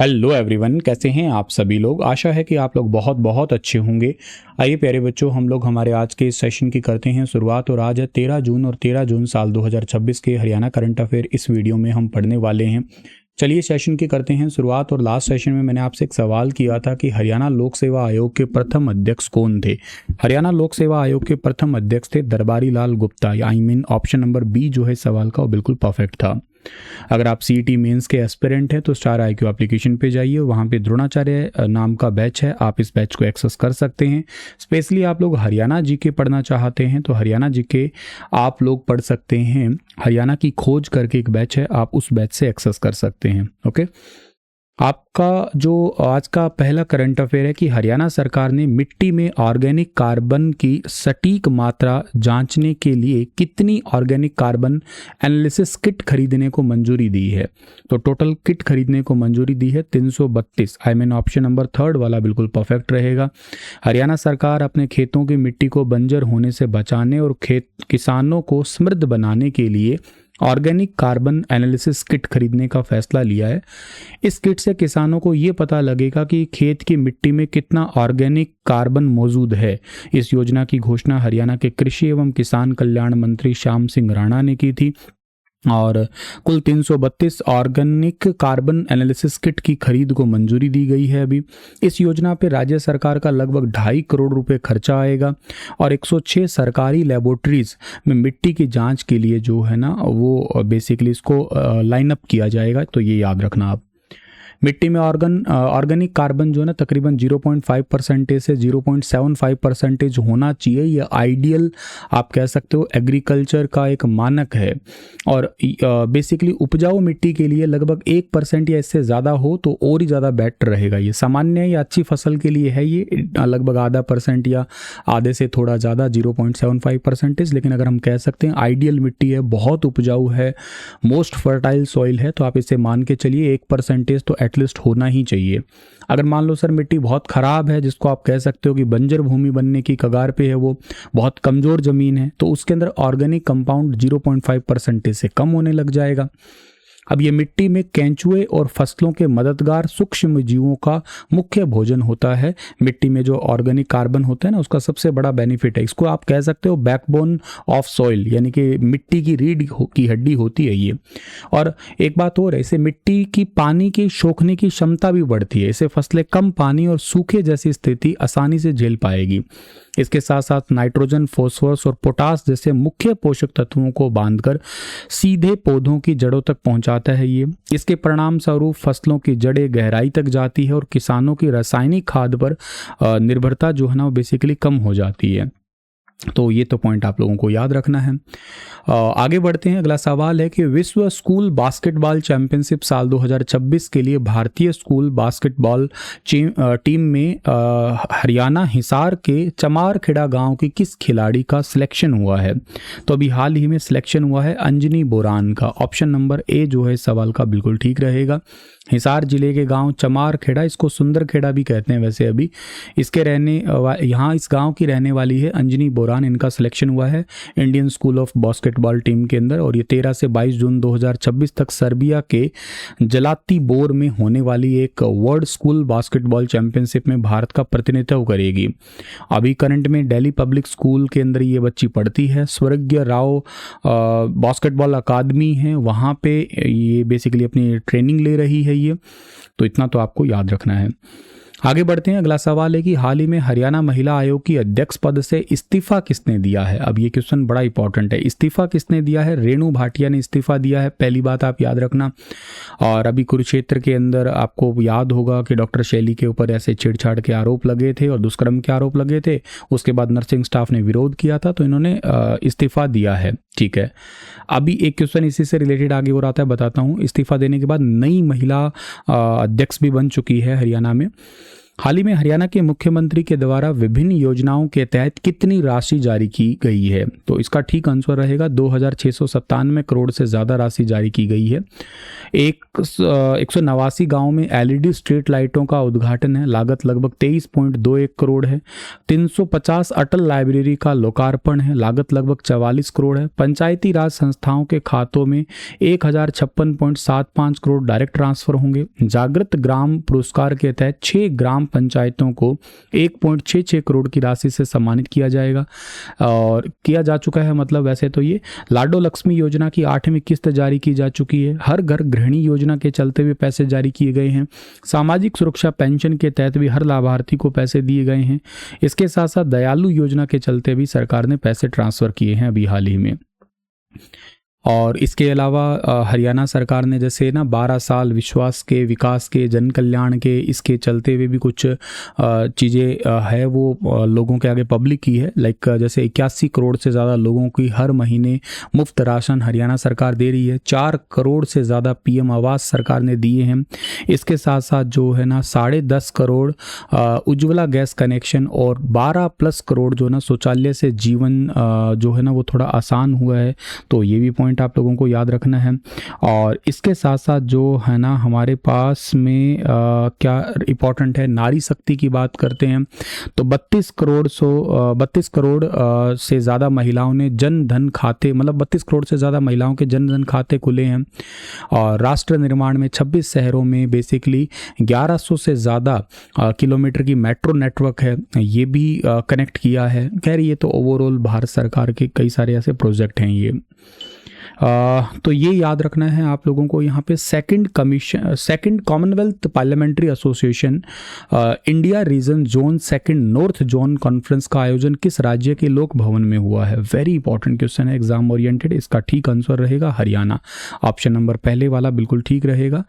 Hello everyone, कैसे हैं आप सभी लोग। आशा है कि आप लोग बहुत बहुत अच्छे होंगे। आइए प्यारे बच्चों, हम लोग हमारे आज के इस सेशन की करते हैं शुरुआत। और आज है 13 जून और 13 जून साल 2026 के हरियाणा करंट अफेयर इस वीडियो में हम पढ़ने वाले हैं। चलिए सेशन की करते हैं शुरुआत। और लास्ट सेशन में मैंने आपसे एक सवाल किया था कि हरियाणा लोक सेवा आयोग के प्रथम अध्यक्ष कौन थे। हरियाणा लोक सेवा आयोग के प्रथम अध्यक्ष थे दरबारी Lal Gupta. Option number B जो है सवाल का वो बिल्कुल परफेक्ट था। अगर आप सीईटी मेंस के एस्पिरेंट हैं तो स्टार IQ एप्लीकेशन पे जाइए, वहाँ पे द्रोणाचार्य नाम का बैच है, आप इस बैच को एक्सेस कर सकते हैं। स्पेशली आप लोग हरियाणा जीके पढ़ना चाहते हैं तो हरियाणा जीके आप लोग पढ़ सकते हैं। हरियाणा की खोज करके एक बैच है, आप उस बैच से एक्सेस कर सकते हैं। ओके, आपका जो आज का पहला करंट अफेयर है कि हरियाणा सरकार ने मिट्टी में ऑर्गेनिक कार्बन की सटीक मात्रा जांचने के लिए कितनी ऑर्गेनिक कार्बन एनालिसिस किट खरीदने को मंजूरी दी है। तो टोटल किट खरीदने को मंजूरी दी है 332। ऑप्शन नंबर थर्ड वाला बिल्कुल परफेक्ट रहेगा। हरियाणा सरकार अपने खेतों की मिट्टी को बंजर होने से बचाने और किसानों को समृद्ध बनाने के लिए ऑर्गेनिक कार्बन एनालिसिस किट खरीदने का फैसला लिया है। इस किट से किसानों को ये पता लगेगा कि खेत की मिट्टी में कितना ऑर्गेनिक कार्बन मौजूद है। इस योजना की घोषणा हरियाणा के कृषि एवं किसान कल्याण मंत्री श्याम सिंह राणा ने की थी। और कुल 332 ऑर्गेनिक कार्बन एनालिसिस किट की खरीद को मंजूरी दी गई है। अभी इस योजना पे राज्य सरकार का लगभग 2.5 करोड़ रुपए खर्चा आएगा और 106 सरकारी लेबोरेटरीज में मिट्टी की जांच के लिए जो है ना वो बेसिकली इसको लाइन अप किया जाएगा। तो ये याद रखना आप। मिट्टी में ऑर्गेनिक कार्बन जो है ना तकरीबन 0.5% से 0.75% होना चाहिए। यह आइडियल आप कह सकते हो एग्रीकल्चर का एक मानक है। और बेसिकली उपजाऊ मिट्टी के लिए लगभग 1% या इससे ज़्यादा हो तो और ही ज़्यादा बेटर रहेगा। ये सामान्य या अच्छी फसल के लिए है ये लगभग आधा % या आधे से थोड़ा ज़्यादा 0.75%। लेकिन अगर हम कह सकते हैं आइडियल मिट्टी है, बहुत उपजाऊ है, मोस्ट फर्टाइल सॉइल है, तो आप इसे मान के चलिए 1% तो एटलीस्ट होना ही चाहिए। अगर मान लो सर मिट्टी बहुत ख़राब है, जिसको आप कह सकते हो कि बंजर भूमि बनने की कगार पे है, वो बहुत कमज़ोर ज़मीन है, तो उसके अंदर ऑर्गेनिक कंपाउंड 0.5% से कम होने लग जाएगा। अब ये मिट्टी में केंचुए और फसलों के मददगार सूक्ष्म जीवों का मुख्य भोजन होता है। मिट्टी में जो ऑर्गेनिक कार्बन होता है ना उसका सबसे बड़ा बेनिफिट है, इसको आप कह सकते हो बैकबोन ऑफ सॉइल, यानी कि मिट्टी की रीढ़ की हड्डी होती है ये। और एक बात और है, इससे मिट्टी की पानी की सोखने की क्षमता भी बढ़ती है। इससे फसलें कम पानी और सूखे जैसी स्थिति आसानी से झेल पाएगी। इसके साथ साथ नाइट्रोजन, फॉस्फोरस और पोटास जैसे मुख्य पोषक तत्वों को बांधकर सीधे पौधों की जड़ों तक पहुंचाता है ये। इसके परिणाम स्वरूप फसलों की जड़ें गहराई तक जाती है और किसानों की रासायनिक खाद पर निर्भरता जो है ना वो बेसिकली कम हो जाती है। तो ये तो पॉइंट आप लोगों को याद रखना है। आगे बढ़ते हैं। अगला सवाल है कि विश्व स्कूल बास्केटबॉल चैंपियनशिप साल 2026 के लिए भारतीय स्कूल बास्केटबॉल टीम में हरियाणा हिसार के चमारखेड़ा गांव की किस खिलाड़ी का सिलेक्शन हुआ है। तो अभी हाल ही में सिलेक्शन हुआ है अंजनी बोरान का। ऑप्शन नंबर ए जो है सवाल का बिल्कुल ठीक रहेगा। हिसार जिले के गांव चमारखेड़ा, इसको सुंदरखेड़ा भी कहते हैं वैसे। अभी इसके यहाँ इस गांव की रहने वाली है अंजनी बोरान, इनका सिलेक्शन हुआ है Indian school of basketball team के अंदर। और ये 13 से 22 जून 2026 तक सर्बिया के जलातिबोर में होने वाली एक वर्ल्ड स्कूल बास्केटबॉल चैंपियनशिप में भारत का प्रतिनिधित्व करेगी। अभी करंट में दिल्ली पब्लिक स्कूल के अंदर ये बच्ची पढ़ती है। स्वर्गीय राव बास्केटबॉल अकादमी है, वहाँ पे ये बेसिकली अपनी ट्रेनिंग ले रही है ये। तो इतना तो आपको याद रखना है। आगे बढ़ते हैं। अगला सवाल है कि हाल ही में हरियाणा महिला आयोग की अध्यक्ष पद से इस्तीफा किसने दिया है। अब ये क्वेश्चन बड़ा इंपॉर्टेंट है। इस्तीफा किसने दिया है? रेणु भाटिया ने इस्तीफा दिया है, पहली बात आप याद रखना। और अभी कुरुक्षेत्र के अंदर आपको याद होगा कि डॉक्टर शैली के ऊपर ऐसे छेड़छाड़ के आरोप लगे थे और दुष्कर्म के आरोप लगे थे। उसके बाद नर्सिंग स्टाफ ने विरोध किया था तो इन्होंने इस्तीफा दिया है। ठीक है, अभी एक क्वेश्चन इसी से रिलेटेड आगे हो रहा था, बताता हूँ। इस्तीफा देने के बाद नई महिला अध्यक्ष भी बन चुकी है हरियाणा में। हाल ही में हरियाणा के मुख्यमंत्री के द्वारा विभिन्न योजनाओं के तहत कितनी राशि जारी की गई है। तो इसका ठीक आंसर रहेगा 2697 करोड़ से ज़्यादा राशि जारी की गई है। 189 गाँव में LED स्ट्रीट लाइटों का उद्घाटन है, लागत लगभग 23.21 करोड़ है। 350 अटल लाइब्रेरी का लोकार्पण है, लागत लगभग 44 करोड़ है। पंचायती राज संस्थाओं के खातों में 1056.75 करोड़ डायरेक्ट ट्रांसफर होंगे। जागृत ग्राम पुरस्कार के तहत 6 ग्राम पंचायतों को 1.66 करोड़ की राशि से सम्मानित किया जाएगा और किया जा चुका है। मतलब वैसे तो ये लाडो लक्ष्मी योजना की 8वीं किस्त जारी की जा चुकी है। हर घर गृहिणी योजना के चलते भी पैसे जारी किए गए हैं। सामाजिक सुरक्षा पेंशन के तहत भी हर लाभार्थी को पैसे दिए गए हैं। इसके साथ साथ दयालु योजना के चलते भी सरकार ने पैसे ट्रांसफर किए हैं अभी हाल ही में। और इसके अलावा हरियाणा सरकार ने जैसे ना 12 साल विश्वास के, विकास के, जन कल्याण के, इसके चलते हुए भी कुछ चीज़ें है वो लोगों के आगे पब्लिक की है। लाइक जैसे 81 करोड़ से ज़्यादा लोगों की हर महीने मुफ्त राशन हरियाणा सरकार दे रही है। 4 करोड़ से ज़्यादा PM आवास सरकार ने दिए हैं। इसके साथ साथ जो है ना 10.5 करोड़ उज्ज्वला गैस कनेक्शन और 12+ करोड़ जो ना शौचालय से जीवन जो है ना वो थोड़ा आसान हुआ है। तो ये भी आप लोगों को याद रखना है। और इसके साथ साथ जो है ना हमारे पास में क्या इंपॉर्टेंट है, नारी शक्ति की बात करते हैं तो 32 करोड़ से ज़्यादा महिलाओं ने जन धन खाते, मतलब 32 करोड़ से ज़्यादा महिलाओं के जन धन खाते खुले हैं। और राष्ट्र निर्माण में 26 शहरों में बेसिकली 1100 से ज़्यादा किलोमीटर की मेट्रो नेटवर्क है, ये भी कनेक्ट किया है। खैर ये तो ओवरऑल भारत सरकार के कई सारे ऐसे प्रोजेक्ट हैं ये। तो ये याद रखना है आप लोगों को। यहाँ पे second Commonwealth parliamentary association India region zone 2 north zone conference का आयोजन किस राज्य के लोक भवन में हुआ है? वेरी इंपॉर्टेंट क्वेश्चन है, एग्जाम ओरिएंटेड। इसका ठीक आंसर रहेगा हरियाणा। ऑप्शन नंबर पहले वाला बिल्कुल ठीक रहेगा।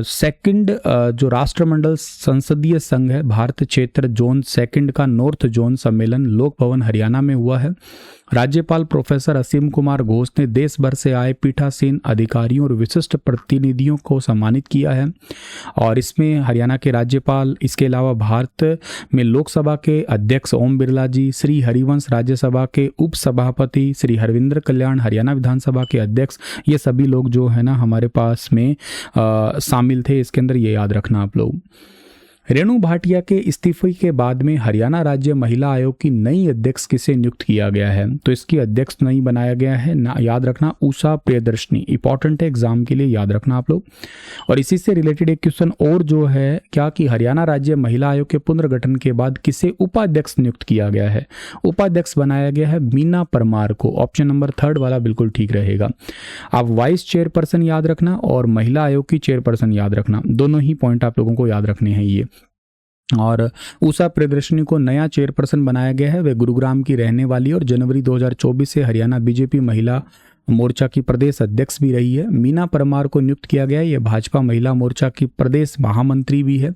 सेकंड जो राष्ट्रमंडल संसदीय संघ है भारत क्षेत्र जोन 2 का नॉर्थ जोन सम्मेलन लोक भवन हरियाणा में हुआ है। राज्यपाल प्रोफेसर असीम कुमार घोष ने देश भर से आए पीठासीन अधिकारियों और विशिष्ट प्रतिनिधियों को सम्मानित किया है। और इसमें हरियाणा के राज्यपाल, इसके अलावा भारत में लोकसभा के अध्यक्ष ओम बिरला जी, श्री हरिवंश राज्यसभा के उपसभापति, श्री हरविंद्र कल्याण हरियाणा विधानसभा के अध्यक्ष, ये सभी लोग जो है ना हमारे पास में शामिल थे इसके अंदर। ये याद रखना आप लोग। रेणु भाटिया के इस्तीफे के बाद में हरियाणा राज्य महिला आयोग की नई अध्यक्ष किसे नियुक्त किया गया है? तो इसकी अध्यक्ष नहीं बनाया गया है ना, याद रखना उषा प्रियदर्शनी। इंपॉर्टेंट है एग्जाम के लिए, याद रखना आप लोग। और इसी से रिलेटेड एक क्वेश्चन और जो है क्या कि हरियाणा राज्य महिला आयोग के पुनर्गठन के बाद किसे उपाध्यक्ष नियुक्त किया गया है? उपाध्यक्ष बनाया गया है मीना परमार को। ऑप्शन नंबर 3 वाला बिल्कुल ठीक रहेगा। आप वाइस चेयरपर्सन याद रखना और महिला आयोग की चेयरपर्सन याद रखना, दोनों ही पॉइंट आप लोगों को याद रखने हैं ये। और उषा प्रियदर्शनी को नया चेयरपर्सन बनाया गया है। वे गुरुग्राम की रहने वाली और जनवरी 2024 से हरियाणा बीजेपी महिला मोर्चा की प्रदेश अध्यक्ष भी रही है। मीना परमार को नियुक्त किया गया है, ये भाजपा महिला मोर्चा की प्रदेश महामंत्री भी है।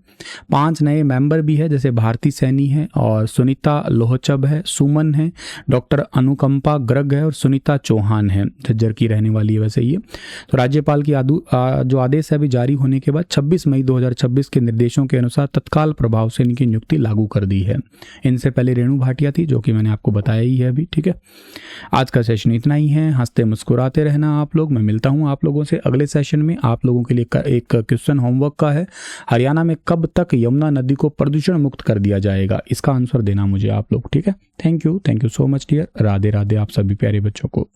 5 नए मेंबर भी है, जैसे भारती सैनी है और सुनीता लोहचब है, सुमन है, डॉक्टर अनुकंपा गर्ग है और सुनीता चौहान है, झज्जर की रहने वाली है वैसे ये। तो राज्यपाल की जो आदेश है अभी जारी होने के बाद 26 मई 2026 के निर्देशों के अनुसार तत्काल प्रभाव से इनकी नियुक्ति लागू कर दी है। इनसे पहले रेणु भाटिया थी, जो कि मैंने आपको बताया ही है अभी। ठीक है, आज का सेशन इतना ही है। हंसते मुस्कुराते रहना आप लोग। मैं मिलता हूं आप लोगों से अगले सेशन में। आप लोगों के लिए एक क्वेश्चन होमवर्क का है, हरियाणा में कब तक यमुना नदी को प्रदूषण मुक्त कर दिया जाएगा? इसका आंसर देना मुझे आप लोग। ठीक है, thank you so much dear. Radhe Radhe आप सभी प्यारे बच्चों को।